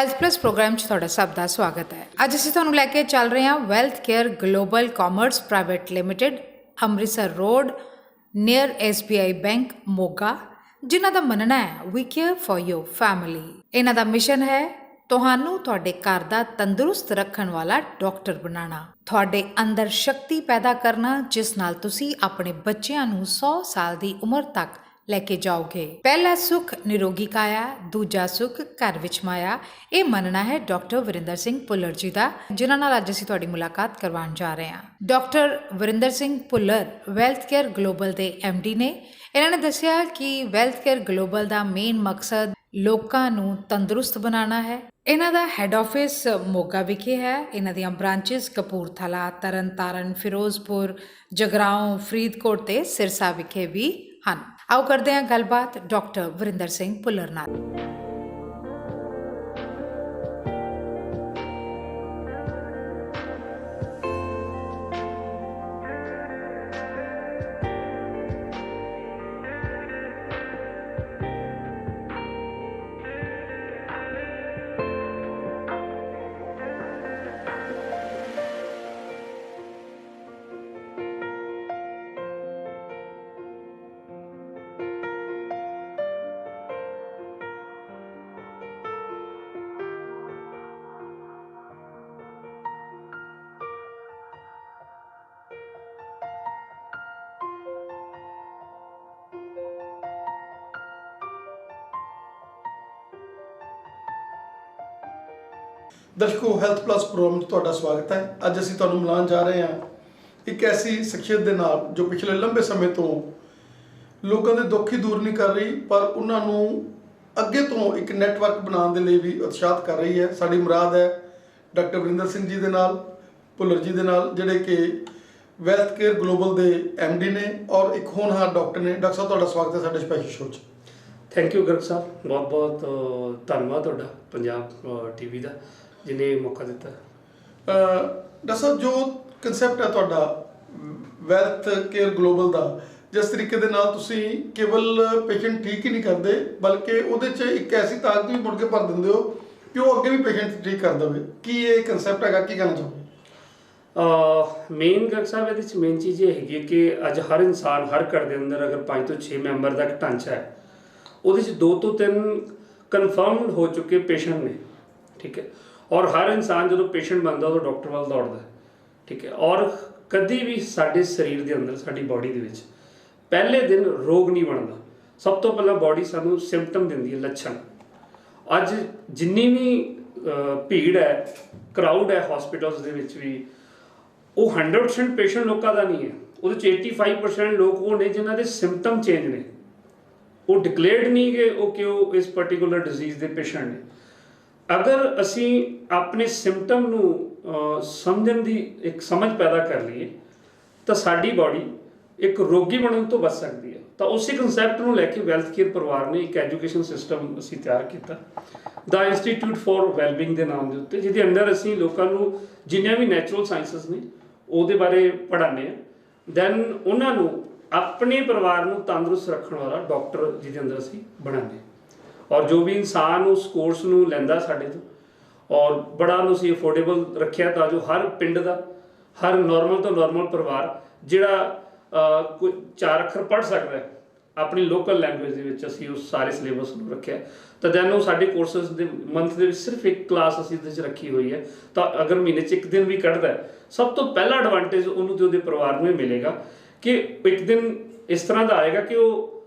Health plus programme 'ਚ ਤੁਹਾਡਾ ਸਭ ਦਾ ਸਵਾਗਤ ਹੈ। ਅੱਜ ਅਸੀਂ ਤੁਹਾਨੂੰ ਲੈ ਕੇ ਚੱਲ ਰਹੇ ਹਾਂ wealth care global commerce private limited, Amritsar road, near SBI bank, Moga, ਜਿਨ੍ਹਾਂ ਦਾ ਮੰਨਣਾ ਹੈ ਵੀ ਕੇਅਰ ਫॉर ਯੋਰ ਫੈਮਿਲੀ। ਇਹਨਾਂ ਦਾ ਮਿਸ਼ਨ ਹੈ ਤੁਹਾਨੂੰ ਤੁਹਾਡੇ ਘਰ ਦਾ ਤੰਦਰੁਸਤ ਰੱਖਣ ਵਾਲਾ ਡਾਕਟਰ ਬਣਾਉਣਾ, ਤੁਹਾਡੇ ਅੰਦਰ ਸ਼ਕਤੀ ਪੈਦਾ ਕਰਨਾ, ਜਿਸ ਨਾਲ ਤੁਸੀਂ ਆਪਣੇ ਬੱਚਿਆਂ ਨੂੰ 100 ਸਾਲ ਦੀ ਉਮਰ ਤੱਕ ਲੈ ਕੇ ਜਾਓਗੇ। ਪਹਿਲਾ ਸੁਖ ਨਿਰੋਗੀ ਕਾਇਆ, ਦੂਜਾ ਸੁਖ ਘਰ ਵਿੱਚ ਮਾਇਆ। ਇਹ ਮੰਨਣਾ ਹੈ ਡਾਕਟਰ ਵਰਿੰਦਰ ਸਿੰਘ ਭੁੱਲਰ ਜੀ ਦਾ, ਜਿਨ੍ਹਾਂ ਨਾਲ ਅੱਜ ਅਸੀਂ ਤੁਹਾਡੀ ਮੁਲਾਕਾਤ ਕਰਵਾਉਣ ਜਾ ਰਹੇ ਹਾਂ। Doctor Varinder Singh Bhullar wealth care global ਦੇ MD ਨੇ। ਇਹਨਾਂ ਨੇ ਦੱਸਿਆ ਕਿ ਵੈਲਥ ਕੇਅਰ ਗਲੋਬਲ ਦਾ ਮੇਨ ਮਕਸਦ ਲੋਕਾਂ ਨੂੰ ਤੰਦਰੁਸਤ ਬਣਾਉਣਾ ਹੈ। ਇਹਨਾਂ ਦਾ ਹੈੱਡ ਆਫਿਸ ਮੋਗਾ ਵਿਖੇ ਹੈ। ਇਹਨਾਂ ਦੀਆਂ ਬ੍ਰਾਂਚਿਸ ਕਪੂਰਥਲਾ, ਤਰਨਤਾਰਨ, ਫਿਰੋਜ਼ਪੁਰ, ਜਗਰਾਓਂ, ਫਰੀਦਕੋਟ ਤੇ ਸਿਰਸਾ ਵਿਖੇ ਵੀ ਹਨ। ਆਓ ਕਰਦੇ ਹਾਂ ਗੱਲਬਾਤ ਡਾਕਟਰ ਵਰਿੰਦਰ ਸਿੰਘ ਭੁੱਲਰ ਨਾਲ। ਦਰਸ਼ਕੋ, ਹੈਲਥ ਪਲੱਸ ਪ੍ਰੋਗਰਾਮ 'ਚ ਤੁਹਾਡਾ ਸਵਾਗਤ ਹੈ। ਅੱਜ ਅਸੀਂ ਤੁਹਾਨੂੰ ਮਿਲਾਉਣ ਜਾ ਰਹੇ ਹਾਂ ਇੱਕ ਐਸੀ ਸ਼ਖਸੀਅਤ ਦੇ ਨਾਲ ਜੋ ਪਿਛਲੇ ਲੰਬੇ ਸਮੇਂ ਤੋਂ ਲੋਕਾਂ ਦੇ ਦੁੱਖ ਹੀ ਦੂਰ ਨਹੀਂ ਕਰ ਰਹੀ, ਪਰ ਉਹਨਾਂ ਨੂੰ ਅੱਗੇ ਤੋਂ ਇੱਕ ਨੈਟਵਰਕ ਬਣਾਉਣ ਦੇ ਲਈ ਵੀ ਉਤਸ਼ਾਹਿਤ ਕਰ ਰਹੀ ਹੈ। ਸਾਡੀ ਮੁਰਾਦ ਹੈ ਡਾਕਟਰ ਵਰਿੰਦਰ ਸਿੰਘ ਜੀ ਦੇ ਨਾਲ, ਭੁੱਲਰ ਜੀ ਦੇ ਨਾਲ, ਜਿਹੜੇ ਕਿ ਵੈਲਥ ਕੇਅਰ ਗਲੋਬਲ ਦੇ MD ਨੇ ਔਰ ਇੱਕ ਹੋਣਹਾਰ ਡਾਕਟਰ ਨੇ। ਡਾਕਟਰ ਸਾਹਿਬ, ਤੁਹਾਡਾ ਸਵਾਗਤ ਹੈ ਸਾਡੇ ਸਪੈਸ਼ਲ ਸ਼ੋਅ 'ਚ। ਥੈਂਕ ਯੂ ਗਰਗ ਸਾਹਿਬ, ਬਹੁਤ ਬਹੁਤ ਧੰਨਵਾਦ ਤੁਹਾਡਾ ਪੰਜਾਬ TV ਦਾ ਜਿਹਨੇ ਮੌਕਾ ਦਿੱਤਾ। ਡਾਕਟਰ ਸਾਹਿਬ, ਜੋ ਕਨਸੈਪਟ ਹੈ ਤੁਹਾਡਾ ਵੈਲਥ ਕੇਅਰ ਗਲੋਬਲ ਦਾ, ਜਿਸ ਤਰੀਕੇ ਦੇ ਨਾਲ ਤੁਸੀਂ ਕੇਵਲ ਪੇਸ਼ੈਂਟ ਠੀਕ ਹੀ ਨਹੀਂ ਕਰਦੇ, ਬਲਕਿ ਉਹਦੇ 'ਚ ਇੱਕ ਐਸੀ ਤਾਕਤ ਵੀ ਮੁੜ ਕੇ ਭਰ ਦਿੰਦੇ ਹੋ ਕਿ ਉਹ ਅੱਗੇ ਵੀ ਪੇਸ਼ੈਂਟ ਠੀਕ ਕਰ ਦੇਵੇ, ਕੀ ਇਹ ਕਨਸੈਪਟ ਹੈਗਾ? ਕੀ ਕਹਿਣਾ ਚਾਹੋਗੇ? ਮੇਨ ਗਰਗ ਸਾਹਿਬ, ਇਹਦੇ 'ਚ ਮੇਨ ਚੀਜ਼ ਇਹ ਹੈਗੀ ਕਿ ਅੱਜ ਹਰ ਇਨਸਾਨ, ਹਰ ਘਰ ਦੇ ਅੰਦਰ ਅਗਰ 5 ਤੋਂ 6 ਮੈਂਬਰ ਦਾ ਇੱਕ ਢਾਂਚਾ ਹੈ, ਉਹਦੇ 'ਚ 2 ਤੋਂ 3 ਕਨਫਰਮਡ ਹੋ ਚੁੱਕੇ ਪੇਸ਼ੈਂਟ ਨੇ, ਠੀਕ ਹੈ। ਔਰ ਹਰ ਇਨਸਾਨ ਜਦੋਂ ਪੇਸ਼ੈਂਟ ਬਣਦਾ ਉਦੋਂ ਡਾਕਟਰ ਵੱਲ ਦੌੜਦਾ, ਠੀਕ ਹੈ। ਔਰ ਕਦੀ ਵੀ ਸਾਡੇ ਸਰੀਰ ਦੇ ਅੰਦਰ, ਸਾਡੀ ਬਾਡੀ ਦੇ ਵਿੱਚ ਪਹਿਲੇ ਦਿਨ ਰੋਗ ਨਹੀਂ ਬਣਦਾ। ਸਭ ਤੋਂ ਪਹਿਲਾਂ ਬਾਡੀ ਸਾਨੂੰ ਸਿੰਪਟਮ ਦਿੰਦੀ ਹੈ, ਲੱਛਣ। ਅੱਜ ਜਿੰਨੀ ਵੀ ਭੀੜ ਹੈ, ਕਰਾਊਡ ਹੈ ਹਸਪੀਟਲਸ ਦੇ ਵਿੱਚ ਵੀ, ਉਹ 100% ਪੇਸ਼ੈਂਟ ਲੋਕਾਂ ਦਾ ਨਹੀਂ ਹੈ। ਉਹਦੇ 'ਚ 85% ਲੋਕ ਉਹ ਨੇ ਜਿਨ੍ਹਾਂ ਦੇ ਸਿੰਪਟਮ ਚੇਂਜ ਨੇ, ਉਹ ਡਿਕਲੇਅਰਡ ਨਹੀਂ ਕਿ ਉਹ ਇਸ ਪਾਰਟੀਕੂਲਰ ਡਿਜ਼ੀਜ਼ ਦੇ ਪੇਸ਼ੈਂਟ ਨੇ। ਅਗਰ ਅਸੀਂ ਆਪਣੇ ਸਿੰਪਟਮ ਨੂੰ ਸਮਝਣ ਦੀ ਇੱਕ ਸਮਝ ਪੈਦਾ ਕਰ ਲਈਏ ਤਾਂ ਸਾਡੀ ਬਾਡੀ ਇੱਕ ਰੋਗੀ ਬਣਨ ਤੋਂ ਬਚ ਸਕਦੀ ਹੈ। ਤਾਂ ਉਸੇ ਕਨਸੈਪਟ ਨੂੰ ਲੈ ਕੇ ਵੈਲਥ ਕੇਅਰ ਪਰਿਵਾਰ ਨੇ ਇੱਕ ਐਜੂਕੇਸ਼ਨ ਸਿਸਟਮ ਅਸੀਂ ਤਿਆਰ ਕੀਤਾ, ਦਾ ਇੰਸਟੀਟਿਊਟ ਫॉर ਵੈਲਬੀਇੰਗ ਦੇ ਨਾਮ ਦੇ ਉੱਤੇ, ਜਿਹਦੇ ਅੰਦਰ ਅਸੀਂ ਲੋਕਾਂ ਨੂੰ ਜਿੰਨੀਆਂ ਵੀ ਨੈਚੁਰਲ ਸਾਇੰਸਸ ਨੇ ਉਹਦੇ ਬਾਰੇ ਪੜ੍ਹਾਉਂਦੇ ਹਾਂ। ਦੈਨ ਉਹਨਾਂ ਨੂੰ ਆਪਣੇ ਪਰਿਵਾਰ ਨੂੰ ਤੰਦਰੁਸਤ ਰੱਖਣ ਵਾਲਾ ਡਾਕਟਰ ਜਿਹਦੇ ਅੰਦਰ ਅਸੀਂ ਬਣਾਉਂਦੇ। ਔਰ ਜੋ ਵੀ ਇਨਸਾਨ ਉਸ ਕੋਰਸ ਨੂੰ ਲੈਂਦਾ ਸਾਡੇ ਤੋਂ, ਔਰ ਬੜਾ ਨੂੰ ਅਸੀਂ ਅਫੋਰਡੇਬਲ ਰੱਖਿਆ ਤਾਂ ਜੋ ਹਰ ਪਿੰਡ ਦਾ, ਹਰ ਨੋਰਮਲ ਤੋਂ ਨੋਰਮਲ ਪਰਿਵਾਰ ਜਿਹੜਾ ਕੋਈ 4 ਅੱਖਰ ਪੜ੍ਹ ਸਕਦਾ ਹੈ ਆਪਣੀ ਲੋਕਲ ਲੈਂਗੁਏਜ ਦੇ ਵਿੱਚ, ਅਸੀਂ ਉਸ ਸਾਰੇ ਸਿਲੇਬਸ ਨੂੰ ਰੱਖਿਆ। ਤਾਂ ਦੈਨ ਉਹ ਸਾਡੇ ਕੋਰਸਿਸ ਦੇ ਮੰਥ ਦੇ ਵਿੱਚ ਸਿਰਫ ਇੱਕ ਕਲਾਸ ਅਸੀਂ ਇਹਦੇ 'ਚ ਰੱਖੀ ਹੋਈ ਹੈ। ਤਾਂ ਅਗਰ ਮਹੀਨੇ 'ਚ ਇੱਕ ਦਿਨ ਵੀ ਕੱਢਦਾ, ਸਭ ਤੋਂ ਪਹਿਲਾ ਐਡਵਾਂਟੇਜ ਉਹਨੂੰ ਤੇ ਉਹਦੇ ਪਰਿਵਾਰ ਨੂੰ ਇਹ ਮਿਲੇਗਾ ਕਿ ਇੱਕ ਦਿਨ ਇਸ ਤਰ੍ਹਾਂ ਦਾ ਆਏਗਾ ਕਿ ਉਹ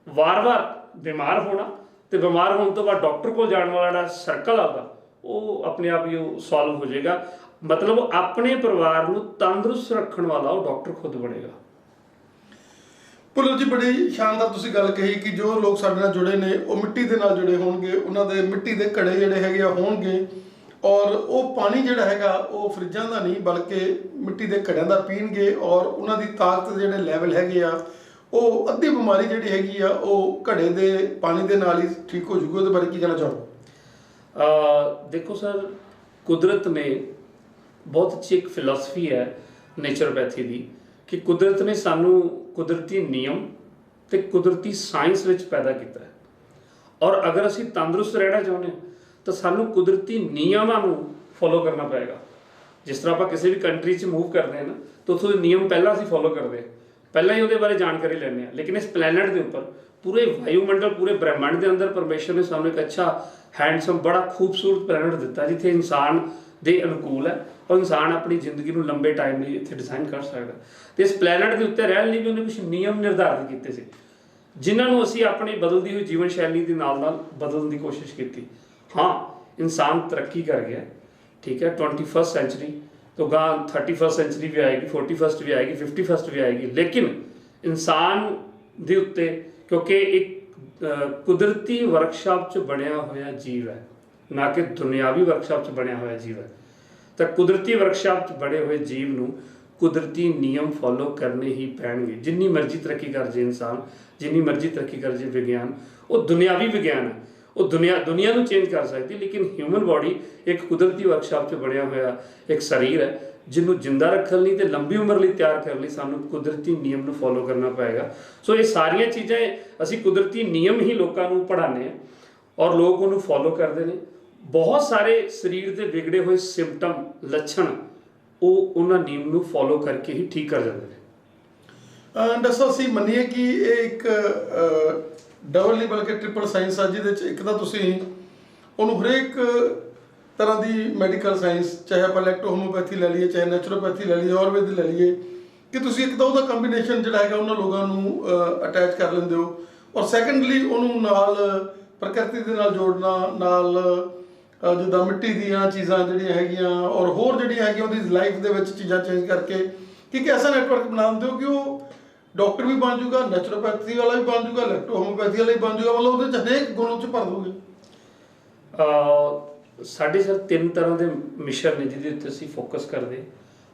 ਵਾਰ-ਵਾਰ ਬਿਮਾਰ ਹੋਣਾ ਤੇ ਬਿਮਾਰ ਹੋਣ ਤੋਂ ਬਾਅਦ ਡਾਕਟਰ ਕੋਲ ਜਾਣ ਵਾਲਾ ਜਿਹੜਾ ਸਰਕਲ ਆਉਂਦਾ, ਉਹ ਆਪਣੇ ਆਪ ਹੀ ਉਹ ਸੋਲਵ ਹੋ ਜਾਏਗਾ। ਮਤਲਬ ਆਪਣੇ ਪਰਿਵਾਰ ਨੂੰ ਤੰਦਰੁਸਤ ਰੱਖਣ ਵਾਲਾ ਉਹ ਡਾਕਟਰ ਖੁਦ ਬਣੇਗਾ। ਭੁੱਲਰ ਜੀ, ਬੜੀ ਸ਼ਾਨਦਾਰ ਤੁਸੀਂ ਗੱਲ ਕਹੀ ਕਿ ਜੋ ਲੋਕ ਸਾਡੇ ਨਾਲ ਜੁੜੇ ਨੇ ਉਹ ਮਿੱਟੀ ਦੇ ਨਾਲ ਜੁੜੇ ਹੋਣਗੇ, ਉਹਨਾਂ ਦੇ ਮਿੱਟੀ ਦੇ ਘੜੇ ਜਿਹੜੇ ਹੈਗੇ ਆ ਹੋਣਗੇ, ਔਰ ਉਹ ਪਾਣੀ ਜਿਹੜਾ ਹੈਗਾ ਉਹ ਫਰਿੱਜਾਂ ਦਾ ਨਹੀਂ ਬਲਕਿ ਮਿੱਟੀ ਦੇ ਘੜਿਆਂ ਦਾ ਪੀਣਗੇ, ਔਰ ਉਹਨਾਂ ਦੀ ਤਾਕਤ ਜਿਹੜੇ ਲੈਵਲ ਹੈਗੇ ਆ, ਉਹ ਅੱਧੀ ਬਿਮਾਰੀ ਜਿਹੜੀ ਹੈਗੀ ਆ ਉਹ ਘੜੇ ਦੇ ਪਾਣੀ ਦੇ ਨਾਲ ਹੀ ਠੀਕ ਹੋ ਜੂਗੀ। ਉਹਦੇ ਬਾਰੇ ਕੀ ਕਹਿਣਾ ਚਾਹੋ? ਦੇਖੋ ਸਰ, ਕੁਦਰਤ ਨੇ ਬਹੁਤ ਅੱਛੀ ਇੱਕ ਫਿਲਾਸਫੀ ਹੈ ਨੇਚਰੋਪੈਥੀ ਦੀ ਕਿ ਕੁਦਰਤ ਨੇ ਸਾਨੂੰ ਕੁਦਰਤੀ ਨਿਯਮ ਤੇ ਕੁਦਰਤੀ ਸਾਇੰਸ ਵਿੱਚ ਪੈਦਾ ਕੀਤਾ ਹੈ। ਔਰ ਅਗਰ ਅਸੀਂ ਤੰਦਰੁਸਤ ਰਹਿਣਾ ਚਾਹੁੰਦੇ ਹਾਂ ਤਾਂ ਸਾਨੂੰ ਕੁਦਰਤੀ ਨਿਯਮਾਂ ਨੂੰ ਫੋਲੋ ਕਰਨਾ ਪਏਗਾ। ਜਿਸ ਤਰ੍ਹਾਂ ਆਪਾਂ ਕਿਸੇ ਵੀ ਕੰਟਰੀ 'ਚ ਮੂਵ ਕਰਦੇ ਹਾਂ ਨਾ, ਤਾਂ ਉੱਥੋਂ ਦੇ ਨਿਯਮ ਪਹਿਲਾਂ ਅਸੀਂ ਫੋਲੋ ਕਰਦੇ ਹਾਂ, ਪਹਿਲਾਂ ਹੀ ਉਹਦੇ ਬਾਰੇ ਜਾਣਕਾਰੀ ਲੈਂਦੇ ਹਾਂ। ਲੇਕਿਨ ਇਸ ਪਲੈਨਟ ਦੇ ਉੱਪਰ, ਪੂਰੇ ਵਾਯੂਮੰਡਲ, ਪੂਰੇ ਬ੍ਰਹਿਮੰਡ ਦੇ ਅੰਦਰ ਪਰਮੇਸ਼ਰ ਨੇ ਸਾਨੂੰ ਇੱਕ ਅੱਛਾ ਹੈਂਡਸਮ, ਬੜਾ ਖੂਬਸੂਰਤ ਪਲੈਨਟ ਦਿੱਤਾ ਜਿੱਥੇ ਇਨਸਾਨ ਦੇ ਅਨੁਕੂਲ ਹੈ ਔਰ ਇਨਸਾਨ ਆਪਣੀ ਜ਼ਿੰਦਗੀ ਨੂੰ ਲੰਬੇ ਟਾਈਮ ਲਈ ਇੱਥੇ ਡਿਜ਼ਾਈਨ ਕਰ ਸਕਦਾ। ਤੇ ਇਸ ਪਲੈਨਟ ਦੇ ਉੱਤੇ ਰਹਿਣ ਲਈ ਵੀ ਉਹਨੇ ਕੁਝ ਨਿਯਮ ਨਿਰਧਾਰਿਤ ਕੀਤੇ ਸੀ, ਜਿਨ੍ਹਾਂ ਨੂੰ ਅਸੀਂ ਆਪਣੀ ਬਦਲਦੀ ਹੋਈ ਜੀਵਨ ਸ਼ੈਲੀ ਦੇ ਨਾਲ ਨਾਲ ਬਦਲਣ ਦੀ ਕੋਸ਼ਿਸ਼ ਕੀਤੀ। ਹਾਂ, ਇਨਸਾਨ ਤਰੱਕੀ ਕਰ ਗਿਆ, ਠੀਕ ਹੈ, 21st ਸੈਂਚੁਰੀ ਤੋਂ ਗਾਂ 31st ਸੈਂਚੁਰੀ ਵੀ ਆਏਗੀ, 41st ਵੀ ਆਏਗੀ, 51st ਵੀ ਆਏਗੀ, ਲੇਕਿਨ ਇਨਸਾਨ ਦੇ ਉੱਤੇ, ਕਿਉਂਕਿ ਇੱਕ ਕੁਦਰਤੀ ਵਰਕਸ਼ਾਪ 'ਚ ਬਣਿਆ ਹੋਇਆ ਜੀਵ ਹੈ, ਨਾ ਕਿ ਦੁਨਿਆਵੀ ਵਰਕਸ਼ਾਪ 'ਚ ਬਣਿਆ ਹੋਇਆ ਜੀਵ ਹੈ। ਤਾਂ ਕੁਦਰਤੀ ਵਰਕਸ਼ਾਪ 'ਚ ਬਣੇ ਹੋਏ ਜੀਵ ਨੂੰ ਕੁਦਰਤੀ ਨਿਯਮ ਫੋਲੋ ਕਰਨੇ ਹੀ ਪੈਣਗੇ। ਜਿੰਨੀ ਮਰਜ਼ੀ ਤਰੱਕੀ ਕਰ ਜੇ ਇਨਸਾਨ, ਜਿੰਨੀ ਮਰਜ਼ੀ ਤਰੱਕੀ ਕਰ ਜੇ ਵਿਗਿਆਨ, ਉਹ ਦੁਨਿਆਵੀ ਵਿਗਿਆਨ ਹੈ, ਉਹ ਦੁਨੀਆ ਨੂੰ ਚੇਂਜ ਕਰ ਸਕਦੀ, ਲੇਕਿਨ ਹਿਊਮਨ ਬਾਡੀ ਇੱਕ ਕੁਦਰਤੀ ਵਰਕਸ਼ਾਪ 'ਚ ਬਣਿਆ ਹੋਇਆ ਇੱਕ ਸਰੀਰ ਹੈ, ਜਿਹਨੂੰ ਜਿੰਦਾ ਰੱਖਣ ਲਈ ਤੇ ਲੰਬੀ ਉਮਰ ਲਈ ਤਿਆਰ ਕਰਨ ਲਈ ਸਾਨੂੰ ਕੁਦਰਤੀ ਨਿਯਮ ਨੂੰ ਫੋਲੋ ਕਰਨਾ ਪਏਗਾ। ਸੋ ਇਹ ਸਾਰੀਆਂ ਚੀਜ਼ਾਂ ਅਸੀਂ ਕੁਦਰਤੀ ਨਿਯਮ ਹੀ ਲੋਕਾਂ ਨੂੰ ਪੜ੍ਹਾਉਂਦੇ ਹਾਂ ਔਰ ਲੋਕ ਉਹਨੂੰ ਫੋਲੋ ਕਰਦੇ ਨੇ। ਬਹੁਤ ਸਾਰੇ ਸਰੀਰ ਦੇ ਵਿਗੜੇ ਹੋਏ ਸਿੰਪਟਮ, ਲੱਛਣ, ਉਹ ਉਹਨਾਂ ਨਿਯਮ ਨੂੰ ਫੋਲੋ ਕਰਕੇ ਹੀ ਠੀਕ ਕਰ ਜਾਂਦੇ ਨੇ। ਦੱਸੋ, ਅਸੀਂ ਮੰਨੀਏ ਕਿ ਇਹ ਇੱਕ ਡਬਲ ਨਹੀਂ ਬਲਕਿ ਟ੍ਰਿਪਲ ਸਾਇੰਸ ਆ, ਜਿਹਦੇ 'ਚ ਇੱਕ ਤਾਂ ਤੁਸੀਂ ਉਹਨੂੰ ਹਰੇਕ ਤਰ੍ਹਾਂ ਦੀ ਮੈਡੀਕਲ ਸਾਇੰਸ, ਚਾਹੇ ਆਪਾਂ ਇਲੈਕਟ੍ਰੋ ਹੋਮੋਪੈਥੀ ਲੈ ਲਈਏ, ਚਾਹੇ ਨੈਚੁਰੋਪੈਥੀ ਲੈ ਲਈਏ, ਆਯੁਰਵੇਦ ਲੈ ਲਈਏ, ਕਿ ਤੁਸੀਂ ਇੱਕ ਤਾਂ ਉਹਦਾ ਕੰਬੀਨੇਸ਼ਨ ਜਿਹੜਾ ਹੈਗਾ ਉਹਨਾਂ ਲੋਕਾਂ ਨੂੰ ਅਟੈਚ ਕਰ ਲੈਂਦੇ ਹੋ, ਔਰ ਸੈਕੰਡਲੀ ਉਹਨੂੰ ਨਾਲ ਪ੍ਰਕਿਰਤੀ ਦੇ ਨਾਲ ਜੋੜਨਾ, ਨਾਲ ਜਿੱਦਾਂ ਮਿੱਟੀ ਦੀਆਂ ਚੀਜ਼ਾਂ ਜਿਹੜੀਆਂ ਹੈਗੀਆਂ ਔਰ ਹੋਰ ਜਿਹੜੀਆਂ ਹੈਗੀਆਂ ਉਹਦੀ ਲਾਈਫ ਦੇ ਵਿੱਚ ਚੀਜ਼ਾਂ ਚੇਂਜ ਕਰਕੇ ਕਿ ਇੱਕ ਐਸਾ ਨੈਟਵਰਕ ਬਣਾ ਦਿੰਦੇ ਹੋ ਕਿ ਉਹ ਡਾਕਟਰ ਵੀ ਬਣ ਜੂਗਾ, ਨੈਚੁਰੋਪੈਥੀ ਵਾਲਾ ਵੀ ਬਣ ਜੂਗਾ, ਇਲੈਕਟ੍ਰੋ ਹੋਮੋਪੈਥੀ ਵਾਲਾ ਵੀ ਬਣ ਜੂਗਾ, ਮਤਲਬ ਉਹਦੇ 'ਚ ਹਰੇਕ ਗੁਣ 'ਚ ਭਰ ਦੋਗੇ। ਸਾਡੇ ਸਰ 3 ਤਰ੍ਹਾਂ ਦੇ ਮਿਸ਼ਨ ਨੇ ਜਿਹਦੇ ਉੱਤੇ ਅਸੀਂ ਫੋਕਸ ਕਰਦੇ,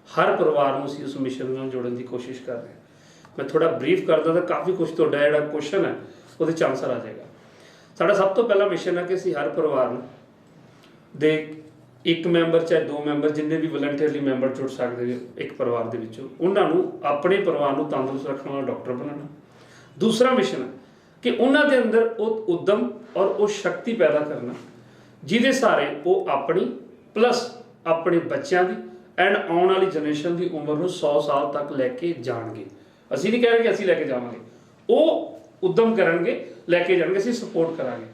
ਹਰ ਪਰਿਵਾਰ ਨੂੰ ਅਸੀਂ ਉਸ ਮਿਸ਼ਨ ਨਾਲ ਜੋੜਨ ਦੀ ਕੋਸ਼ਿਸ਼ ਕਰ ਰਹੇ ਹਾਂ। ਮੈਂ ਥੋੜਾ ਬਰੀਫ ਕਰਦਾ ਤਾਂ ਕਾਫੀ ਕੁਝ ਤੁਹਾਡਾ ਜਿਹੜਾ ਕੁਐਸਚਨ ਹੈ ਉਹਦੇ 'ਚ ਆਨਸਰ ਆ ਜਾਏਗਾ। ਸਾਡਾ ਸਭ ਤੋਂ ਪਹਿਲਾ ਮਿਸ਼ਨ ਹੈ ਕਿ ਅਸੀਂ ਹਰ ਪਰਿਵਾਰ ਨੂੰ ਦੇ ਇੱਕ ਮੈਂਬਰ, ਚਾਹੇ 2 ਮੈਂਬਰ, ਜਿੰਨੇ ਵੀ ਵਲੰਟੀਅਰਲੀ ਮੈਂਬਰ ਜੁੜ ਸਕਦੇ ਨੇ ਇੱਕ ਪਰਿਵਾਰ ਦੇ ਵਿੱਚੋਂ, ਉਹਨਾਂ ਨੂੰ ਆਪਣੇ ਪਰਿਵਾਰ ਨੂੰ ਤੰਦਰੁਸਤ ਰੱਖਣ ਵਾਲਾ ਡਾਕਟਰ ਬਣਾਉਣਾ। ਦੂਸਰਾ ਮਿਸ਼ਨ ਹੈ ਕਿ ਉਹਨਾਂ ਦੇ ਅੰਦਰ ਉਹ ਉਦਮ ਔਰ ਉਹ ਸ਼ਕਤੀ ਪੈਦਾ ਕਰਨਾ ਜਿਹਦੇ ਸਹਾਰੇ ਉਹ ਆਪਣੀ ਪਲੱਸ ਆਪਣੇ ਬੱਚਿਆਂ ਦੀ ਐਂਡ ਆਉਣ ਵਾਲੀ ਜਨਰੇਸ਼ਨ ਦੀ ਉਮਰ ਨੂੰ 100 ਸਾਲ ਤੱਕ ਲੈ ਕੇ ਜਾਣਗੇ। ਅਸੀਂ ਨਹੀਂ ਕਹਿ ਰਹੇ ਕਿ ਅਸੀਂ ਲੈ ਕੇ ਜਾਵਾਂਗੇ, ਉਹ ਉਦਮ ਕਰਨਗੇ, ਲੈ ਕੇ ਜਾਣਗੇ, ਅਸੀਂ ਸਪੋਰਟ ਕਰਾਂਗੇ,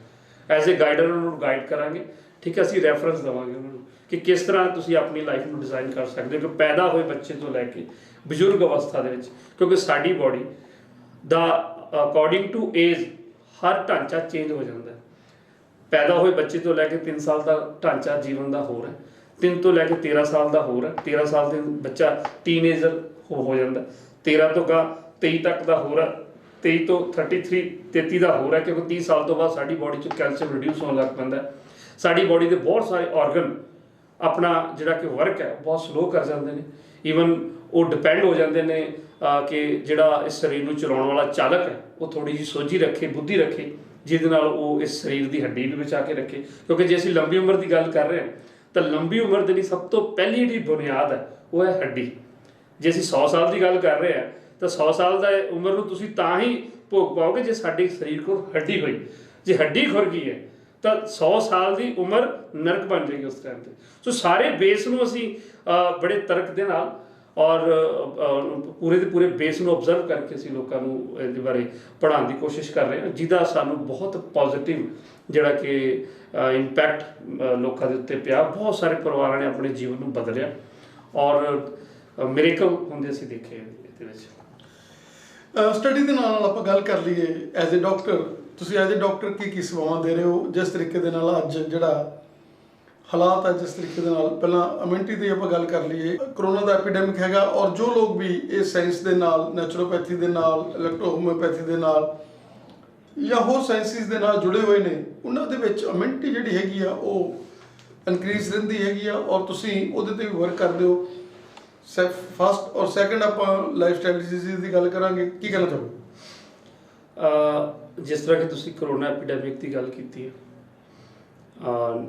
ਐਜ਼ ਏ ਗਾਈਡਰ ਉਹਨਾਂ ਨੂੰ ਗਾਈਡ ਕਰਾਂਗੇ, ਠੀਕ ਹੈ। ਅਸੀਂ ਰੈਫਰੈਂਸ ਦੇਵਾਂਗੇ ਉਹਨਾਂ ਨੂੰ ਕਿ ਕਿਸ ਤਰ੍ਹਾਂ ਤੁਸੀਂ ਆਪਣੀ ਲਾਈਫ ਨੂੰ ਡਿਜ਼ਾਈਨ ਕਰ ਸਕਦੇ ਹੋ, ਕਿ ਪੈਦਾ ਹੋਏ ਬੱਚੇ ਤੋਂ ਲੈ ਕੇ ਬਜ਼ੁਰਗ ਅਵਸਥਾ ਦੇ ਵਿੱਚ, ਕਿਉਂਕਿ ਸਾਡੀ ਬਾਡੀ ਦਾ ਅਕੋਰਡਿੰਗ ਟੂ ਏਜ ਹਰ ਢਾਂਚਾ ਚੇਂਜ ਹੋ ਜਾਂਦਾ ਹੈ। ਪੈਦਾ ਹੋਏ ਬੱਚੇ ਤੋਂ ਲੈ ਕੇ 3 ਸਾਲ ਦਾ ਢਾਂਚਾ ਜੀਵਨ ਦਾ ਹੋਰ ਹੈ, 3 ਤੋਂ ਲੈ ਕੇ 13 ਸਾਲ ਦਾ ਹੋਰ ਹੈ, 13 ਸਾਲ ਦੇ ਬੱਚਾ ਟੀਨੇਜਰ ਹੋ ਜਾਂਦਾ, 13 ਤੋਂ 23 ਤੱਕ ਦਾ ਹੋਰ ਹੈ, 23 ਤੋਂ 33 ਦਾ ਹੋਰ ਹੈ, ਕਿਉਂਕਿ 30 ਸਾਲ ਤੋਂ ਬਾਅਦ ਸਾਡੀ ਬਾਡੀ 'ਚ ਕੈਲਸ਼ੀਅਮ ਰਿਡਿਊਸ ਹੋਣ ਲੱਗ ਪੈਂਦਾ। ਸਾਡੀ ਬਾਡੀ ਦੇ ਬਹੁਤ ਸਾਰੇ ਆਰਗਨ ਆਪਣਾ ਜਿਹੜਾ ਕਿ ਵਰਕ ਹੈ ਬਹੁਤ ਸਲੋ ਕਰ ਜਾਂਦੇ ਨੇ, ਈਵਨ ਉਹ ਡਿਪੈਂਡ ਹੋ ਜਾਂਦੇ ਨੇ ਕਿ ਜਿਹੜਾ ਇਸ ਸਰੀਰ ਨੂੰ ਚਲਾਉਣ ਵਾਲਾ ਚਾਲਕ ਹੈ ਉਹ ਥੋੜ੍ਹੀ ਜਿਹੀ ਸੋਝੀ ਰੱਖੇ, ਬੁੱਧੀ ਰੱਖੇ, ਜਿਹਦੇ ਨਾਲ ਉਹ ਇਸ ਸਰੀਰ ਦੀ ਹੱਡੀ ਵੀ ਬਚਾ ਕੇ ਰੱਖੇ। ਕਿਉਂਕਿ ਜੇ ਅਸੀਂ ਲੰਬੀ ਉਮਰ ਦੀ ਗੱਲ ਕਰ ਰਹੇ ਹਾਂ ਤਾਂ ਲੰਬੀ ਉਮਰ ਦੇ ਲਈ ਸਭ ਤੋਂ ਪਹਿਲੀ ਜਿਹੜੀ ਬੁਨਿਆਦ ਹੈ ਉਹ ਹੈ ਹੱਡੀ। ਜੇ ਅਸੀਂ 100 ਸਾਲ ਦੀ ਗੱਲ ਕਰ ਰਹੇ ਹਾਂ ਤਾਂ 100 ਸਾਲ ਦਾ ਉਮਰ ਨੂੰ ਤੁਸੀਂ ਤਾਂ ਹੀ ਭੋਗ ਪਾਓਗੇ ਜੇ ਸਾਡੇ ਸਰੀਰ ਕੋਲ ਹੱਡੀ ਹੋਈ। ਜੇ ਹੱਡੀ ਖੁਰ ਗਈ ਹੈ ਤਾਂ 100 ਸਾਲ ਦੀ ਉਮਰ ਨਰਕ ਬਣ ਜਾਏਗੀ ਉਸ ਟਾਈਮ 'ਤੇ। ਸੋ ਸਾਰੇ ਬੇਸ ਨੂੰ ਅਸੀਂ ਬੜੇ ਤਰਕ ਦੇ ਨਾਲ ਔਰ ਪੂਰੇ ਦੇ ਪੂਰੇ ਬੇਸ ਨੂੰ ਓਬਜ਼ਰਵ ਕਰਕੇ ਅਸੀਂ ਲੋਕਾਂ ਨੂੰ ਇਹਦੇ ਬਾਰੇ ਪੜ੍ਹਾਉਣ ਦੀ ਕੋਸ਼ਿਸ਼ ਕਰ ਰਹੇ ਹਾਂ, ਜਿਹਦਾ ਸਾਨੂੰ ਬਹੁਤ ਪੋਜ਼ੀਟਿਵ ਜਿਹੜਾ ਕਿ ਇੰਪੈਕਟ ਲੋਕਾਂ ਦੇ ਉੱਤੇ ਪਿਆ। ਬਹੁਤ ਸਾਰੇ ਪਰਿਵਾਰਾਂ ਨੇ ਆਪਣੇ ਜੀਵਨ ਨੂੰ ਬਦਲਿਆ ਔਰ ਮਿਰੇਕਲ ਹੁੰਦੇ ਅਸੀਂ ਦੇਖੇ ਇਹਦੇ ਵਿੱਚ। ਸਟੱਡੀ ਦੇ ਨਾਲ ਆਪਾਂ ਗੱਲ ਕਰ ਲਈਏ, ਐਜ਼ ਏ ਡਾਕਟਰ ਤੁਸੀਂ ਐਜ਼ ਏ ਡਾਕਟਰ ਕੀ ਸੇਵਾਵਾਂ ਦੇ ਰਹੇ ਹੋ? ਜਿਸ ਤਰੀਕੇ ਦੇ ਨਾਲ ਅੱਜ ਜਿਹੜਾ ਹਾਲਾਤ ਹੈ, ਜਿਸ ਤਰੀਕੇ ਦੇ ਨਾਲ ਪਹਿਲਾਂ ਇਮਿਊਨਿਟੀ ਦੀ ਆਪਾਂ ਗੱਲ ਕਰ ਲਈਏ, ਕਰੋਨਾ ਦਾ ਐਪੀਡੈਮਿਕ ਹੈਗਾ ਔਰ ਜੋ ਲੋਕ ਵੀ ਇਸ ਸਾਇੰਸ ਦੇ ਨਾਲ, ਨੈਚੁਰੋਪੈਥੀ ਦੇ ਨਾਲ, ਇਲੈਕਟ੍ਰੋ ਹੋਮਿਓਪੈਥੀ ਦੇ ਨਾਲ ਜਾਂ ਹੋਰ ਸਾਇੰਸਿਸ ਦੇ ਨਾਲ ਜੁੜੇ ਹੋਏ ਨੇ, ਉਹਨਾਂ ਦੇ ਵਿੱਚ ਇਮਿਊਨਿਟੀ ਜਿਹੜੀ ਹੈਗੀ ਆ ਉਹ ਇਨਕਰੀਜ਼ ਰਹਿੰਦੀ ਹੈਗੀ ਆ ਔਰ ਤੁਸੀਂ ਉਹਦੇ 'ਤੇ ਵੀ ਵਰਕ ਕਰਦੇ ਹੋ। ਫਸਟ ਔਰ ਸੈਕੰਡ ਆਪਾਂ ਲਾਈਫ ਸਟਾਈਲ ਡਿਜ਼ੀਜ਼ ਦੀ ਗੱਲ ਕਰਾਂਗੇ, ਕੀ ਕਹਿਣਾ ਚਾਹੋਗੇ? ਜਿਸ ਤਰ੍ਹਾਂ ਕਿ ਤੁਸੀਂ ਕਰੋਨਾ ਐਪੀਡੈਮਿਕ ਦੀ ਗੱਲ ਕੀਤੀ ਹੈ,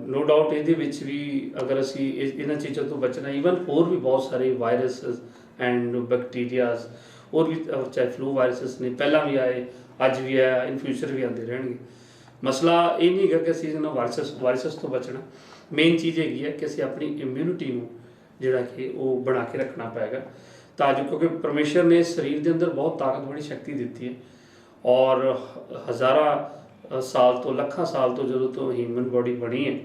ਨੋ ਡਾਊਟ ਇਹਦੇ ਵਿੱਚ ਵੀ ਅਗਰ ਅਸੀਂ ਇਹਨਾਂ ਚੀਜ਼ਾਂ ਤੋਂ ਬਚਣਾ, ਈਵਨ ਹੋਰ ਵੀ ਬਹੁਤ ਸਾਰੇ ਵਾਇਰਸਿਸ ਐਂਡ ਬੈਕਟੀਰੀਆਜ਼, ਹੋਰ ਵੀ ਚਾਹੇ ਫਲੂ ਵਾਇਰਸਿਸ ਨੇ, ਪਹਿਲਾਂ ਵੀ ਆਏ, ਅੱਜ ਵੀ ਆਇਆ, ਇਨ ਫਿਊਚਰ ਵੀ ਆਉਂਦੇ ਰਹਿਣਗੇ। ਮਸਲਾ ਇਹ ਨਹੀਂ ਹੈਗਾ ਕਿ ਅਸੀਂ ਇਹਨਾਂ ਵਾਇਰਸਸ ਤੋਂ ਬਚਣਾ। ਮੇਨ ਚੀਜ਼ ਹੈਗੀ ਹੈ ਕਿ ਅਸੀਂ ਆਪਣੀ ਇਮਿਊਨਿਟੀ ਨੂੰ ਜਿਹੜਾ ਕਿ ਉਹ ਬਣਾ ਕੇ ਰੱਖਣਾ ਪਏਗਾ, ਤਾਂ ਜੋ ਕਿਉਂਕਿ ਪਰਮੇਸ਼ਰ ਨੇ ਸਰੀਰ ਦੇ ਅੰਦਰ ਬਹੁਤ ਤਾਕਤ ਬੜੀ ਸ਼ਕਤੀ ਦਿੱਤੀ ਹੈ, ਔਰ ਹਜ਼ਾਰਾਂ ਸਾਲ ਤੋਂ ਲੱਖਾਂ ਸਾਲ ਤੋਂ ਜਦੋਂ ਤੋਂ ਹਿਊਮਨ ਬੋਡੀ ਬਣੀ ਹੈ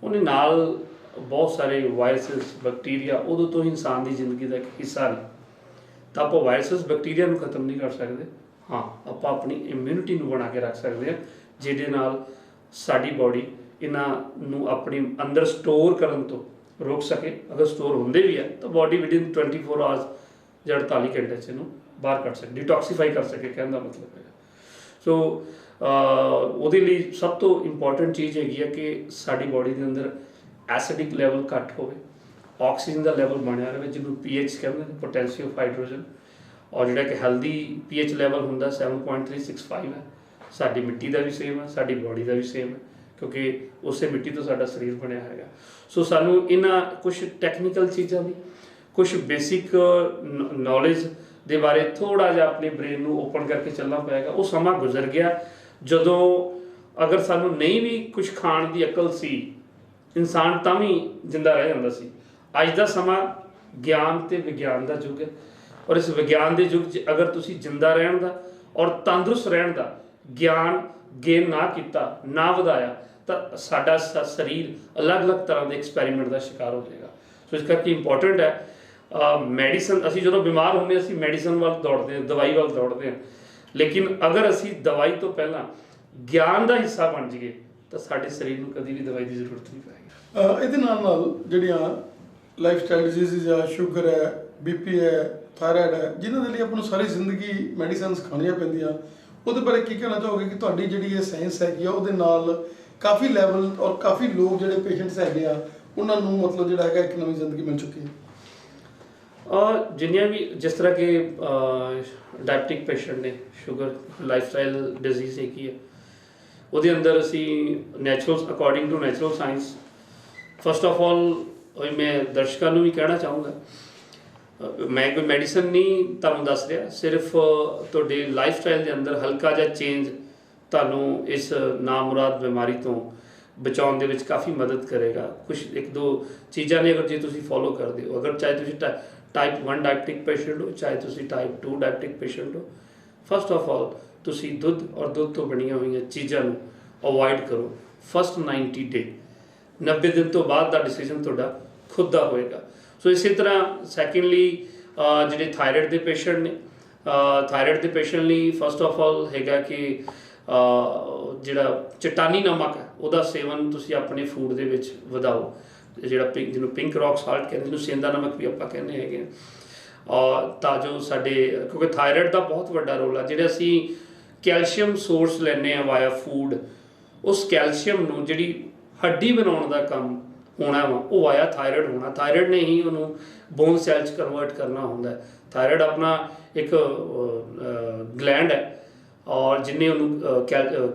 ਉਹਨੇ ਨਾਲ ਬਹੁਤ ਸਾਰੇ ਵਾਇਰਸਸ ਬੈਕਟੀਰੀਆ ਉਦੋਂ ਤੋਂ ਹੀ ਇਨਸਾਨ ਦੀ ਜ਼ਿੰਦਗੀ ਦਾ ਇੱਕ ਹਿੱਸਾ ਨੇ। ਤਾਂ ਆਪਾਂ ਵਾਇਰਸਸ ਬੈਕਟੀਰੀਆ ਨੂੰ ਖਤਮ ਨਹੀਂ ਕਰ ਸਕਦੇ, ਹਾਂ ਆਪਾਂ ਆਪਣੀ ਇਮਿਊਨਿਟੀ ਨੂੰ ਬਣਾ ਕੇ ਰੱਖ ਸਕਦੇ ਹਾਂ, ਜਿਹਦੇ ਨਾਲ ਸਾਡੀ ਬੋਡੀ ਇਹਨਾਂ ਨੂੰ ਆਪਣੀ ਅੰਦਰ ਸਟੋਰ ਕਰਨ ਤੋਂ ਰੋਕ ਸਕੇ। ਅਗਰ ਸਟੋਰ ਹੁੰਦੇ ਵੀ ਹੈ ਤਾਂ ਬੋਡੀ ਵਿਦਿਨ 24 ਆਵਰਸ ਜਾਂ 48 ਘੰਟੇ 'ਚ ਇਹਨੂੰ ਬਾਹਰ ਕੱਢ ਸਕੇ, ਡਿਟੌਕਸੀਫਾਈ ਕਰ ਸਕੇ, ਕਹਿਣ ਦਾ ਮਤਲਬ ਹੈਗਾ। ਸੋ ਉਹਦੇ ਲਈ ਸਭ ਤੋਂ ਇੰਪੋਰਟੈਂਟ ਚੀਜ਼ ਹੈਗੀ ਹੈ ਕਿ ਸਾਡੀ ਬੋਡੀ ਦੇ ਅੰਦਰ ਐਸਿਡਿਕ ਲੈਵਲ ਘੱਟ ਹੋਵੇ, ਆਕਸੀਜਨ ਦਾ ਲੈਵਲ ਬਣਿਆ ਰਹੇ, ਜਿਹਨੂੰ ਪੀਐਚ ਕਹਿੰਦੇ ਨੇ, ਪੋਟੈਂਸ਼ੀਅਮ ਆਫ ਹਾਈਡਰੋਜਨ, ਔਰ ਜਿਹੜਾ ਕਿ ਹੈਲਦੀ ਪੀਐਚ ਲੈਵਲ ਹੁੰਦਾ 7.365 ਹੈ। ਸਾਡੀ ਮਿੱਟੀ ਦਾ ਵੀ ਸੇਮ ਹੈ, ਸਾਡੀ ਬੋਡੀ ਦਾ ਵੀ ਸੇਮ ਹੈ, ਕਿਉਂਕਿ ਉਸੇ ਮਿੱਟੀ ਤੋਂ ਸਾਡਾ ਸਰੀਰ ਬਣਿਆ ਹੈਗਾ। ਸੋ ਸਾਨੂੰ ਇਹਨਾਂ ਕੁਝ ਟੈਕਨੀਕਲ ਚੀਜ਼ਾਂ ਦੀ, ਕੁਝ ਬੇਸਿਕ ਨੌਲੇਜ ਦੇ ਬਾਰੇ ਥੋੜ੍ਹਾ ਜਿਹਾ ਆਪਣੇ ਬ੍ਰੇਨ ਨੂੰ ਓਪਨ ਕਰਕੇ ਚੱਲਣਾ ਪਏਗਾ। ਉਹ ਸਮਾਂ ਗੁਜ਼ਰ ਗਿਆ ਜਦੋਂ ਅਗਰ ਸਾਨੂੰ ਨਹੀਂ ਵੀ ਕੁਝ ਖਾਣ ਦੀ ਅਕਲ ਸੀ, ਇਨਸਾਨ ਤਾਂ ਵੀ ਜਿੰਦਾ ਰਹਿ ਜਾਂਦਾ ਸੀ। ਅੱਜ ਦਾ ਸਮਾਂ ਗਿਆਨ ਤੇ ਵਿਗਿਆਨ ਦਾ ਯੁੱਗ ਹੈ, ਔਰ ਇਸ ਵਿਗਿਆਨ ਦੇ ਯੁੱਗ 'ਚ ਅਗਰ ਤੁਸੀਂ ਜਿੰਦਾ ਰਹਿਣ ਦਾ ਔਰ ਤੰਦਰੁਸਤ ਰਹਿਣ ਦਾ ਗਿਆਨ ਗੇਨ ਨਾ ਕੀਤਾ, ਨਾ ਵਧਾਇਆ, ਤਾਂ ਸਾਡਾ ਸਰੀਰ ਅਲੱਗ-ਅਲੱਗ ਤਰ੍ਹਾਂ ਦੇ ਐਕਸਪੈਰੀਮੈਂਟ ਦਾ ਸ਼ਿਕਾਰ ਹੋ ਜਾਏਗਾ। ਸੋ ਇਸ ਕਰਕੇ ਇੰਪੋਰਟੈਂਟ ਹੈ ਮੈਡੀਸਨ। ਅਸੀਂ ਜਦੋਂ ਬਿਮਾਰ ਹੁੰਦੇ ਅਸੀਂ ਮੈਡੀਸਨ ਵੱਲ ਦੌੜਦੇ ਹਾਂ, ਦਵਾਈ ਵੱਲ ਦੌੜਦੇ ਹਾਂ, ਲੇਕਿਨ ਅਗਰ ਅਸੀਂ ਦਵਾਈ ਤੋਂ ਪਹਿਲਾਂ ਗਿਆਨ ਦਾ ਹਿੱਸਾ ਬਣ ਜਾਈਏ ਤਾਂ ਸਾਡੇ ਸਰੀਰ ਨੂੰ ਕਦੀ ਵੀ ਦਵਾਈ ਦੀ ਜ਼ਰੂਰਤ ਨਹੀਂ ਪਏਗੀ। ਇਹਦੇ ਨਾਲ ਜਿਹੜੀਆਂ ਲਾਈਫ ਸਟਾਈਲ ਡਿਜ਼ੀਜ਼ ਆ, ਸ਼ੂਗਰ ਹੈ, ਬੀਪੀ ਹੈ, ਥਾਇਰਾਇਡ ਹੈ, ਜਿਨ੍ਹਾਂ ਦੇ ਲਈ ਆਪਾਂ ਨੂੰ ਸਾਰੀ ਜ਼ਿੰਦਗੀ ਮੈਡੀਸਨਸ ਖਾਣੀਆਂ ਪੈਂਦੀਆਂ, ਉਹਦੇ ਬਾਰੇ ਕੀ ਕਹਿਣਾ ਚਾਹੋਗੇ ਕਿ ਤੁਹਾਡੀ ਜਿਹੜੀ ਇਹ ਸਾਇੰਸ ਹੈਗੀ ਆ ਉਹਦੇ ਨਾਲ ਕਾਫੀ ਲੈਵਲ ਔਰ ਕਾਫੀ ਲੋਕ ਜਿਹੜੇ ਪੇਸ਼ੈਂਟਸ ਹੈਗੇ ਆ ਉਹਨਾਂ ਨੂੰ ਮਤਲਬ ਜਿਹੜਾ ਹੈਗਾ ਇੱਕ ਨਵੀਂ ਜ਼ਿੰਦਗੀ ਮਿਲ ਚੁੱਕੀ ਹੈ? ਜਿੰਨੀਆਂ ਵੀ ਜਿਸ ਤਰ੍ਹਾਂ ਕਿ ਡਾਇਬਟਿਕ ਪੇਸ਼ੈਂਟ ਨੇ, ਸ਼ੂਗਰ ਲਾਈਫ ਸਟਾਈਲ ਡਿਜ਼ੀਜ਼ ਹੈਗੀ ਹੈ, ਉਹਦੇ ਅੰਦਰ ਅਸੀਂ natural according to natural science first of all ਮੈਂ ਦਰਸ਼ਕਾਂ ਨੂੰ ਵੀ ਕਹਿਣਾ ਚਾਹੂੰਗਾ, ਮੈਂ ਕੋਈ ਮੈਡੀਸਨ ਨਹੀਂ ਤੁਹਾਨੂੰ ਦੱਸ ਰਿਹਾ, ਸਿਰਫ ਤੁਹਾਡੇ ਲਾਈਫ ਸਟਾਈਲ ਦੇ ਅੰਦਰ ਹਲਕਾ ਜਿਹਾ ਚੇਂਜ ਤੁਹਾਨੂੰ ਇਸ ਨਾਮੁਰਾਦ ਬਿਮਾਰੀ ਤੋਂ ਬਚਾਉਣ ਦੇ ਵਿੱਚ ਕਾਫੀ ਮਦਦ ਕਰੇਗਾ। ਕੁਝ ਇੱਕ ਦੋ ਚੀਜ਼ਾਂ ਨੇ ਅਗਰ ਜੇ ਤੁਸੀਂ ਫੋਲੋ ਕਰਦੇ ਹੋ, ਅਗਰ ਚਾਹੇ ਤੁਸੀਂ ਟਾਈਪ 1 ਡਾਇਬਟਿਕ ਪੇਸ਼ੈਂਟ ਹੋ, ਚਾਹੇ ਤੁਸੀਂ ਟਾਈਪ 2 ਡਾਇਬਟਿਕ ਪੇਸ਼ੈਂਟ ਹੋ, ਫਸਟ ਆਫ ਆਲ ਤੁਸੀਂ ਦੁੱਧ ਔਰ ਦੁੱਧ ਤੋਂ ਬਣੀਆਂ ਹੋਈਆਂ ਚੀਜ਼ਾਂ ਨੂੰ ਅਵੋਇਡ ਕਰੋ। ਫਸਟ 90 ਦਿਨ ਤੋਂ ਬਾਅਦ ਦਾ ਡਿਸੀਜਨ ਤੁਹਾਡਾ ਖੁਦ ਦਾ ਹੋਏਗਾ। ਸੋ ਇਸੇ ਤਰ੍ਹਾਂ ਸੈਕਿੰਡਲੀ ਜਿਹੜੇ ਥਾਇਰਾਇਡ ਦੇ ਪੇਸ਼ੈਂਟ ਨੇ, ਥਾਇਰਾਇਡ ਦੇ ਪੇਸ਼ੈਂਟ ਲਈ ਫਸਟ ਆਫ ਆਲ ਹੈਗਾ ਕਿ ਜਿਹੜਾ ਚਟਾਨੀ ਨਮਕ ਹੈ ਉਹਦਾ ਸੇਵਨ ਤੁਸੀਂ ਆਪਣੇ ਫੂਡ ਦੇ ਵਿੱਚ ਵਧਾਓ। ਜਿਹੜਾ ਜਿਹਨੂੰ ਪਿੰਕ ਰੌਕ ਸਾਲਟ ਕਹਿੰਦੇ, ਜਿਹਨੂੰ ਸੇਂਦਾ ਨਮਕ ਵੀ ਆਪਾਂ ਕਹਿੰਦੇ ਹੈਗੇ, ਤਾਂ ਜੋ ਸਾਡੇ ਕਿਉਂਕਿ ਥਾਇਰਾਇਡ ਦਾ ਬਹੁਤ ਵੱਡਾ ਰੋਲ ਆ। ਜਿਹੜੇ ਅਸੀਂ ਕੈਲਸ਼ੀਅਮ ਸੋਰਸ ਲੈਂਦੇ ਹਾਂ ਵਾਇਆ ਫੂਡ, ਉਸ ਕੈਲਸ਼ੀਅਮ ਨੂੰ ਜਿਹੜੀ ਹੱਡੀ ਬਣਾਉਣ ਦਾ ਕੰਮ ਹੋਣਾ ਵਾ ਉਹ ਵਾਇਆ ਥਾਇਰਾਇਡ ਹੋਣਾ। ਥਾਇਰਾਇਡ ਨੇ ਹੀ ਉਹਨੂੰ ਬੋਨ ਸੈਲ 'ਚ ਕਨਵਰਟ ਕਰਨਾ ਹੁੰਦਾ। ਥਾਇਰਾਇਡ ਆਪਣਾ ਇੱਕ ਗਲੈਂਡ ਹੈ ਔਰ ਜਿਹਨੇ ਉਹਨੂੰ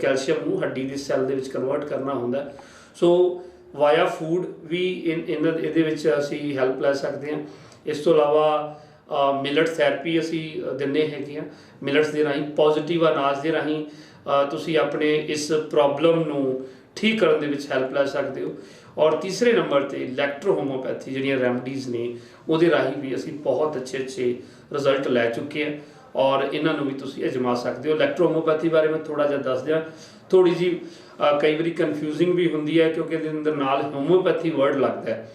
ਕੈਲਸ਼ੀਅਮ ਨੂੰ ਹੱਡੀ ਦੀ ਸੈੱਲ ਦੇ ਵਿੱਚ ਕਨਵਰਟ ਕਰਨਾ ਹੁੰਦਾ। ਸੋ ਵਾਇਆ ਫੂਡ ਵੀ ਇਹਦੇ ਵਿੱਚ ਅਸੀਂ ਹੈਲਪ ਲੈ ਸਕਦੇ ਹਾਂ। ਇਸ ਤੋਂ ਇਲਾਵਾ ਮਿਲਟ ਥੈਰੇਪੀ ਅਸੀਂ ਦਿੰਦੇ ਹੈਗੇ ਹਾਂ। ਮਿਲਟਸ ਦੇ ਰਾਹੀਂ, ਪੋਜ਼ੀਟਿਵ ਅਨਾਜ ਦੇ ਰਾਹੀਂ ਤੁਸੀਂ ਆਪਣੇ ਇਸ ਪ੍ਰੋਬਲਮ ਨੂੰ ਠੀਕ ਕਰਨ ਦੇ ਵਿੱਚ ਹੈਲਪ ਲੈ ਸਕਦੇ ਹੋ। ਔਰ ਤੀਸਰੇ ਨੰਬਰ 'ਤੇ ਇਲੈਕਟ੍ਰੋ ਹੋਮੋਪੈਥੀ ਜਿਹੜੀਆਂ ਰੈਮਡੀਜ਼ ਨੇ ਉਹਦੇ ਰਾਹੀਂ ਵੀ ਅਸੀਂ ਬਹੁਤ ਅੱਛੇ ਰਿਜ਼ਲਟ ਲੈ ਚੁੱਕੇ ਹਾਂ ਔਰ ਇਹਨਾਂ ਨੂੰ ਵੀ ਤੁਸੀਂ ਅਜਮਾ ਸਕਦੇ ਹੋ। ਇਲੈਕਟ੍ਰੋ ਹੋਮੋਪੈਥੀ ਬਾਰੇ ਮੈਂ ਥੋੜ੍ਹਾ ਜਿਹਾ ਦੱਸ ਦਿਆਂ। ਥੋੜ੍ਹੀ ਜਿਹੀ ਕਈ ਵਾਰੀ ਕਨਫਿਊਜ਼ਿੰਗ ਵੀ ਹੁੰਦੀ ਹੈ ਕਿਉਂਕਿ ਇਹਦੇ ਅੰਦਰ ਨਾਲ ਹੋਮੋਪੈਥੀ ਵਰਡ ਲੱਗਦਾ ਹੈ।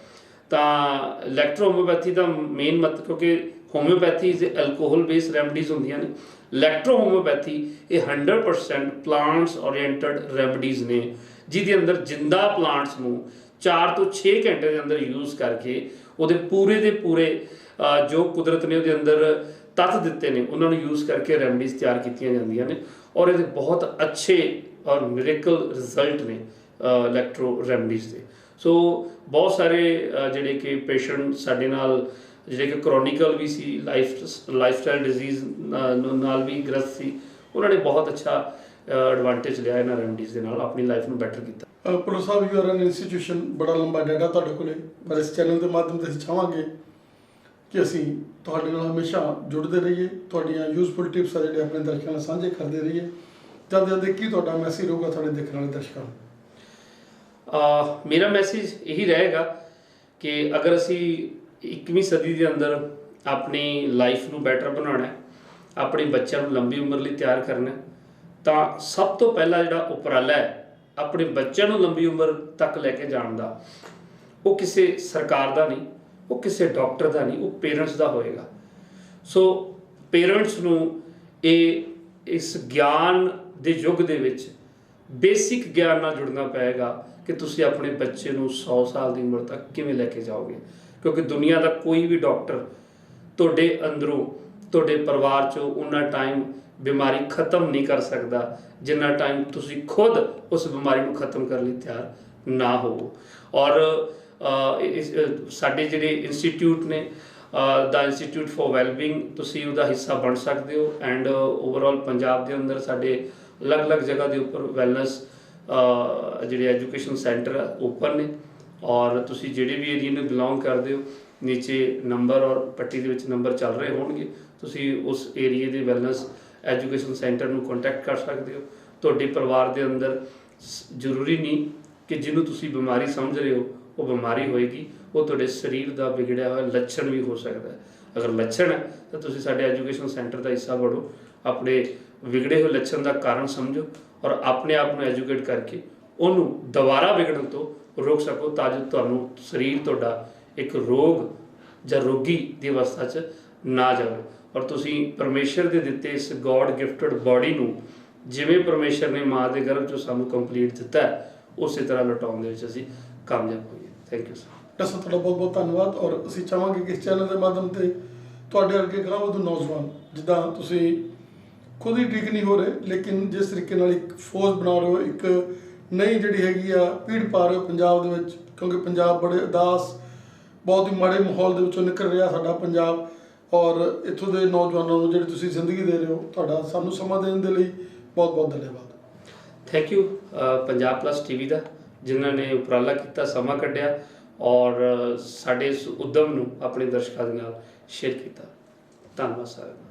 ਤਾਂ ਇਲੈਕਟ੍ਰੋ ਹੋਮੋਪੈਥੀ ਦਾ ਮੇਨ ਮਤਲਬ, ਕਿਉਂਕਿ homeopathy is alcohol based remedies ਹੁੰਦੀਆਂ ਨੇ, ਇਲੈਕਟ੍ਰੋ ਹੋਮੋਪੈਥੀ ਇਹ 100% ਪਲਾਂਟਸ ਓਰੀਐਂਟਡ ਰੈਮਡੀਜ਼ ਨੇ, ਜਿਹਦੇ ਅੰਦਰ ਜਿੰਦਾ ਪਲਾਂਟਸ ਨੂੰ 4 ਤੋਂ 6 ਘੰਟੇ ਦੇ ਅੰਦਰ ਯੂਜ਼ ਕਰਕੇ ਉਹਦੇ ਪੂਰੇ ਦੇ ਪੂਰੇ ਜੋ ਕੁਦਰਤ ਨੇ ਉਹਦੇ ਅੰਦਰ ਤੱਤ ਦਿੱਤੇ ਨੇ ਉਹਨਾਂ ਨੂੰ ਯੂਜ਼ ਕਰਕੇ ਰੈਮਡੀਜ਼ ਤਿਆਰ ਕੀਤੀਆਂ ਜਾਂਦੀਆਂ ਨੇ ਔਰ ਇਹਦੇ ਬਹੁਤ ਅੱਛੇ ਔਰ ਮਿਰੇਕਲ ਰਿਜ਼ਲਟ ਨੇ ਇਲੈਕਟ੍ਰੋ ਰੈਮਡੀਜ਼ ਦੇ। ਸੋ ਬਹੁਤ ਸਾਰੇ ਜਿਹੜੇ ਕਿ ਪੇਸ਼ੈਂਟ ਸਾਡੇ ਨਾਲ ਜਿਹੜੇ ਕਿ ਕਰੋਨਿਕਲ ਵੀ ਸੀ, ਲਾਈਫ ਸਟਾਈਲ ਡਿਜ਼ੀਜ਼ ਨਾਲ ਵੀ ਗ੍ਰਸਤ ਸੀ, ਉਹਨਾਂ ਨੇ ਬਹੁਤ ਅੱਛਾ ਐਡਵਾਂਟੇਜ ਲਿਆ ਇਹਨਾਂ ਰੈਮਡੀਜ਼ ਦੇ ਨਾਲ, ਆਪਣੀ ਲਾਈਫ ਨੂੰ ਬੈਟਰ ਕੀਤਾ। ਪੁਲਸ ਸਾਹਿਬ, ਯੂ ਆਰ ਐਨ ਇੰਸਟੀਟਿਊਸ਼ਨ, ਬੜਾ ਲੰਬਾ ਡਾਟਾ ਤੁਹਾਡੇ ਕੋਲੇ, ਪਰ ਇਸ ਚੈਨਲ ਦੇ ਮਾਧਿਅਮ ਤੇ ਅਸੀਂ ਚਾਹਾਂਗੇ ਕਿ ਅਸੀਂ ਤੁਹਾਡੇ ਨਾਲ ਹਮੇਸ਼ਾ ਜੁੜਦੇ ਰਹੀਏ, ਤੁਹਾਡੀਆਂ ਯੂਜ਼ਫੁਲ ਟਿਪਸ ਆ ਜਿਹੜੇ ਆਪਣੇ ਦਰਸ਼ਕਾਂ ਨਾਲ ਸਾਂਝੇ ਕਰਦੇ ਰਹੀਏ ਜਲਦੀ ਜਲਦੀ ਕੀ ਤੁਹਾਡਾ ਮੈਸੇਜ ਹੋਊਗਾ ਤੁਹਾਡੇ ਦੇਖਣ ਵਾਲੇ ਦਰਸ਼ਕਾਂ ਨੂੰ? ਮੇਰਾ ਮੈਸੇਜ ਇਹੀ ਰਹੇਗਾ ਕਿ ਅਗਰ ਅਸੀਂ 21ਵੀਂ ਸਦੀ ਦੇ ਅੰਦਰ ਆਪਣੀ ਲਾਈਫ ਨੂੰ ਬੈਟਰ ਬਣਾਉਣਾ ਹੈ, ਆਪਣੇ ਬੱਚਿਆਂ ਨੂੰ ਲੰਬੀ ਉਮਰ ਲਈ ਤਿਆਰ ਕਰਨਾ ਹੈ, ਤਾਂ ਸਭ ਤੋਂ ਪਹਿਲਾ ਜਿਹੜਾ ਉਪਰਾਲਾ ਹੈ ਆਪਣੇ ਬੱਚਿਆਂ ਨੂੰ ਲੰਬੀ ਉਮਰ ਤੱਕ ਲੈ ਕੇ ਜਾਣ ਦਾ, ਉਹ ਕਿਸੇ ਸਰਕਾਰ ਦਾ ਨਹੀਂ, ਉਹ ਕਿਸੇ ਡਾਕਟਰ ਦਾ ਨਹੀਂ, ਉਹ ਪੇਰੈਂਟਸ ਦਾ ਹੋਏਗਾ। ਸੋ ਪੇਰੈਂਟਸ ਨੂੰ ਇਸ ਗਿਆਨ ਦੇ ਯੁੱਗ ਦੇ ਵਿੱਚ ਬੇਸਿਕ ਗਿਆਨ ਨਾਲ ਜੁੜਨਾ ਪਏਗਾ ਕਿ ਤੁਸੀਂ ਆਪਣੇ ਬੱਚੇ ਨੂੰ 100 ਸਾਲ ਦੀ ਉਮਰ ਤੱਕ ਕਿਵੇਂ ਲੈ ਕੇ ਜਾਓਗੇ, ਕਿਉਂਕਿ ਦੁਨੀਆ ਦਾ ਕੋਈ ਵੀ ਡਾਕਟਰ ਤੁਹਾਡੇ ਅੰਦਰੋਂ, ਤੁਹਾਡੇ ਪਰਿਵਾਰ 'ਚੋਂ ਉਨਾ ਟਾਈਮ ਬਿਮਾਰੀ ਖਤਮ ਨਹੀਂ ਕਰ ਸਕਦਾ ਜਿੰਨਾ ਟਾਈਮ ਤੁਸੀਂ ਖੁਦ ਉਸ ਬਿਮਾਰੀ ਨੂੰ ਖਤਮ ਕਰਨ ਲਈ ਤਿਆਰ ਨਾ ਹੋਵੋ। ਔਰ ਸਾਡੇ ਜਿਹੜੇ ਇੰਸਟੀਟਿਊਟ ਨੇ, ਦਾ ਇੰਸਟੀਟਿਊਟ ਫॉर ਵੈਲਬੀਇੰਗ, ਤੁਸੀਂ ਉਹਦਾ ਹਿੱਸਾ ਬਣ ਸਕਦੇ ਹੋ। ਐਂਡ ਓਵਰਆਲ ਪੰਜਾਬ ਦੇ ਅੰਦਰ ਸਾਡੇ ਅਲੱਗ-ਅਲੱਗ ਜਗ੍ਹਾ ਦੇ ਉੱਪਰ ਵੈਲਨੈਸ ਜਿਹੜੇ ਐਜੂਕੇਸ਼ਨ ਸੈਂਟਰ ਓਪਨ ਨੇ, ਔਰ ਤੁਸੀਂ ਜਿਹੜੇ ਵੀ ਏਰੀਆ ਨੂੰ ਬਿਲੋਂਗ ਕਰਦੇ ਹੋ, ਨੀਚੇ ਨੰਬਰ ਔਰ ਪੱਟੀ ਦੇ ਵਿੱਚ ਨੰਬਰ ਚੱਲ ਰਹੇ ਹੋਣਗੇ, ਤੁਸੀਂ ਉਸ ਏਰੀਏ ਦੇ ਵੈਲਨੈਸ ਐਜੂਕੇਸ਼ਨ ਸੈਂਟਰ ਨੂੰ ਕੰਟੈਕਟ ਕਰ ਸਕਦੇ ਹੋ। ਤੁਹਾਡੇ ਪਰਿਵਾਰ ਦੇ ਅੰਦਰ ਜ਼ਰੂਰੀ ਨਹੀਂ ਕਿ ਜਿਹਨੂੰ ਤੁਸੀਂ ਬਿਮਾਰੀ ਸਮਝ ਰਹੇ ਹੋ ਉਹ ਬਿਮਾਰੀ ਹੋਏਗੀ, ਉਹ ਤੁਹਾਡੇ ਸਰੀਰ ਦਾ ਵਿਗੜਿਆ ਹੋਇਆ ਲੱਛਣ ਵੀ ਹੋ ਸਕਦਾ ਹੈ। ਅਗਰ ਲੱਛਣ ਹੈ ਤਾਂ ਤੁਸੀਂ ਸਾਡੇ ਐਜੂਕੇਸ਼ਨ ਸੈਂਟਰ ਦਾ ਹਿੱਸਾ ਬਣੋ, ਆਪਣੇ ਵਿਗੜੇ ਹੋਏ ਲੱਛਣ ਦਾ ਕਾਰਨ ਸਮਝੋ ਔਰ ਆਪਣੇ ਆਪ ਨੂੰ ਐਜੂਕੇਟ ਕਰਕੇ ਉਹਨੂੰ ਦੁਬਾਰਾ ਵਿਗੜਨ ਤੋਂ ਰੋਕ ਸਕੋ, ਤਾਂ ਜੋ ਤੁਹਾਨੂੰ ਸਰੀਰ ਤੁਹਾਡਾ ਇੱਕ ਰੋਗ ਜਾਂ ਰੋਗੀ ਦੀ ਅਵਸਥਾ 'ਚ ਨਾ ਜਾਵੇ। ਔਰ ਤੁਸੀਂ ਪਰਮੇਸ਼ਰ ਦੇ ਦਿੱਤੇ ਇਸ ਗੋਡ ਗਿਫਟਡ ਬਾਡੀ ਨੂੰ ਜਿਵੇਂ ਪਰਮੇਸ਼ਰ ਨੇ ਮਾਂ ਦੇ ਗਰਭ 'ਚੋਂ ਸਾਨੂੰ ਕੰਪਲੀਟ ਦਿੱਤਾ ਹੈ, ਉਸੇ ਤਰ੍ਹਾਂ ਲਟਾਉਣ ਦੇ ਵਿੱਚ ਅਸੀਂ ਕਾਮਯਾਬ ਹੋਈਏ। Thank you sir. ਡਾਕਟਰ ਸਾਹਿਬ ਤੁਹਾਡਾ ਬਹੁਤ ਬਹੁਤ ਧੰਨਵਾਦ। ਔਰ ਅਸੀਂ ਚਾਹਾਂਗੇ ਕਿ ਇਸ ਚੈਨਲ ਦੇ ਮਾਧਿਅਮ ਤੇ ਤੁਹਾਡੇ ਵਰਗੇ ਗਾਂਹ ਵਧੂ ਨੌਜਵਾਨ, ਜਿੱਦਾਂ ਤੁਸੀਂ ਖੁਦ ਹੀ ਠੀਕ ਨਹੀਂ ਹੋ ਰਹੇ ਲੇਕਿਨ ਜਿਸ ਤਰੀਕੇ ਨਾਲ ਇੱਕ ਫੌਜ ਬਣਾ ਰਹੇ ਹੋ, ਇੱਕ ਨਈ ਜਿਹੜੀ ਹੈਗੀ ਆ ਪੀੜ ਪਾ ਰਹੇ ਹੋ ਪੰਜਾਬ ਦੇ ਵਿੱਚ, ਕਿਉਂਕਿ ਪੰਜਾਬ ਬੜੇ ਉਦਾਸ, ਬਹੁਤ ਹੀ ਮਾੜੇ ਮਾਹੌਲ ਦੇ ਵਿੱਚੋਂ ਨਿਕਲ ਰਿਹਾ ਸਾਡਾ ਪੰਜਾਬ। ਔਰ ਇੱਥੋਂ ਦੇ ਨੌਜਵਾਨਾਂ ਨੂੰ ਜਿਹੜੀ ਤੁਸੀਂ ਜ਼ਿੰਦਗੀ ਦੇ ਰਹੇ ਹੋ, ਤੁਹਾਡਾ ਸਾਨੂੰ ਸਮਾਂ ਦੇਣ ਦੇ ਲਈ ਬਹੁਤ ਬਹੁਤ ਧੰਨਵਾਦ। Thank you Punjab plus TV ਦਾ, ਜਿਨ੍ਹਾਂ ਨੇ ਉਪਰਾਲਾ ਕੀਤਾ, ਸਮਾਂ ਕੱਢਿਆ ਔਰ ਸਾਡੇ ਇਸ ਉਦਮ ਨੂੰ ਆਪਣੇ ਦਰਸ਼ਕਾਂ ਦੇ ਨਾਲ ਸ਼ੇਅਰ ਕੀਤਾ। ਧੰਨਵਾਦ ਸਾਰਿਆਂ ਦਾ।